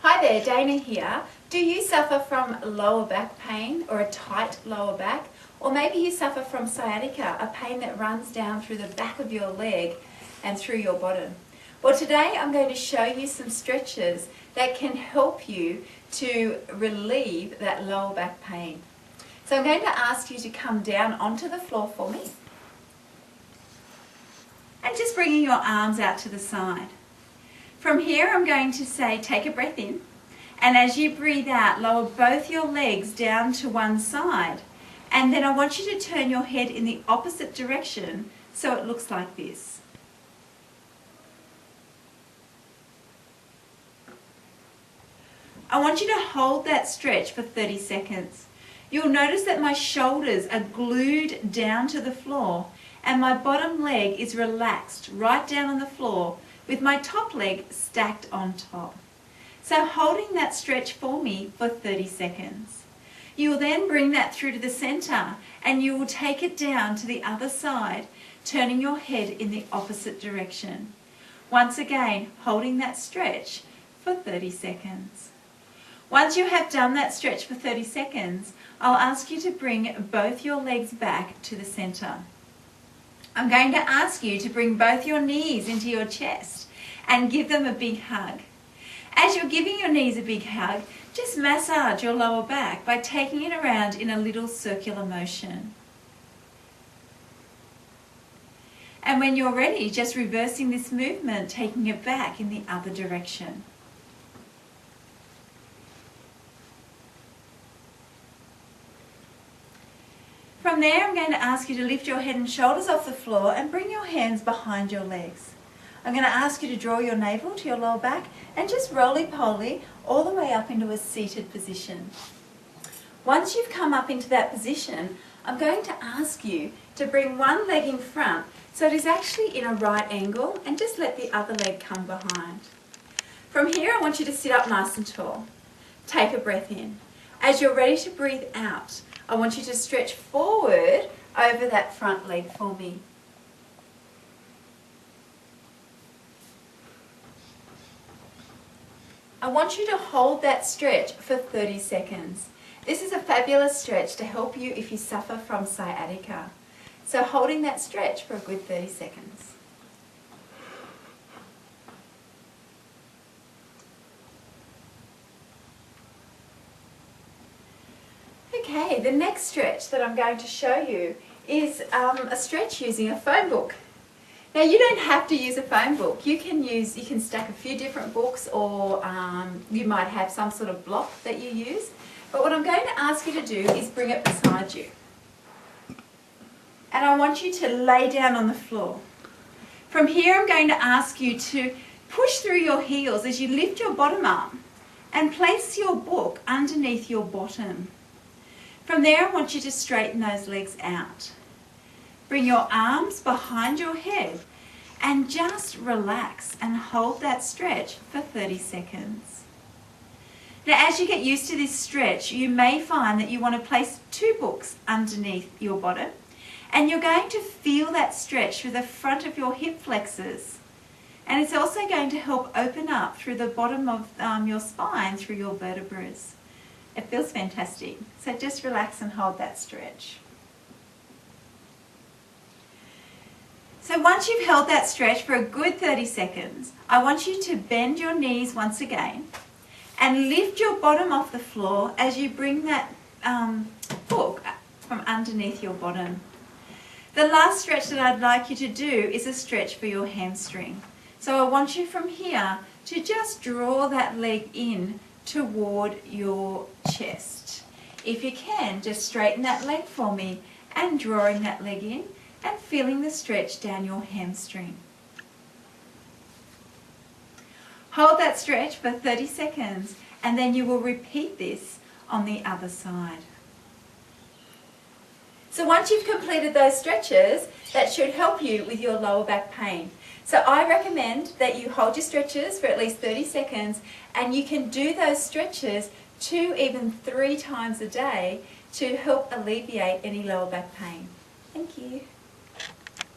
Hi there, Dana here. Do you suffer from lower back pain or a tight lower back? Or maybe you suffer from sciatica, a pain that runs down through the back of your leg and through your bottom. Well, today I'm going to show you some stretches that can help you to relieve that lower back pain. So I'm going to ask you to come down onto the floor for me. And just bringing your arms out to the side. From here I'm going to say take a breath in, and as you breathe out lower both your legs down to one side, and then I want you to turn your head in the opposite direction so it looks like this. I want you to hold that stretch for 30 seconds. You'll notice that my shoulders are glued down to the floor and my bottom leg is relaxed right down on the floor with my top leg stacked on top. So holding that stretch for me for 30 seconds. You will then bring that through to the center and you will take it down to the other side, turning your head in the opposite direction. Once again, holding that stretch for 30 seconds. Once you have done that stretch for 30 seconds, I'll ask you to bring both your legs back to the center. I'm going to ask you to bring both your knees into your chest and give them a big hug. As you're giving your knees a big hug, just massage your lower back by taking it around in a little circular motion. And when you're ready, just reversing this movement, taking it back in the other direction. From there, I'm going to ask you to lift your head and shoulders off the floor and bring your hands behind your legs. I'm going to ask you to draw your navel to your lower back and just roly-poly all the way up into a seated position. Once you've come up into that position, I'm going to ask you to bring one leg in front so it is actually in a right angle and just let the other leg come behind. From here, I want you to sit up nice and tall. Take a breath in. As you're ready to breathe out, I want you to stretch forward over that front leg for me. I want you to hold that stretch for 30 seconds. This is a fabulous stretch to help you if you suffer from sciatica. So holding that stretch for a good 30 seconds. Okay, the next stretch that I'm going to show you is a stretch using a phone book. Now you don't have to use a phone book. You can stack a few different books, or you might have some sort of block that you use. But what I'm going to ask you to do is bring it beside you. And I want you to lay down on the floor. From here I'm going to ask you to push through your heels as you lift your bottom arm and place your book underneath your bottom. From there, I want you to straighten those legs out. Bring your arms behind your head and just relax and hold that stretch for 30 seconds. Now, as you get used to this stretch, you may find that you want to place two books underneath your bottom, and you're going to feel that stretch through the front of your hip flexors. And it's also going to help open up through the bottom of your spine, through your vertebrae. It feels fantastic. So just relax and hold that stretch. So once you've held that stretch for a good 30 seconds, I want you to bend your knees once again and lift your bottom off the floor as you bring that book from underneath your bottom. The last stretch that I'd like you to do is a stretch for your hamstring. So I want you from here to just draw that leg in toward your chest. If you can, just straighten that leg for me and drawing that leg in and feeling the stretch down your hamstring. Hold that stretch for 30 seconds and then you will repeat this on the other side. So once you've completed those stretches, that should help you with your lower back pain. So I recommend that you hold your stretches for at least 30 seconds, and you can do those stretches 2, even 3 times a day to help alleviate any lower back pain. Thank you.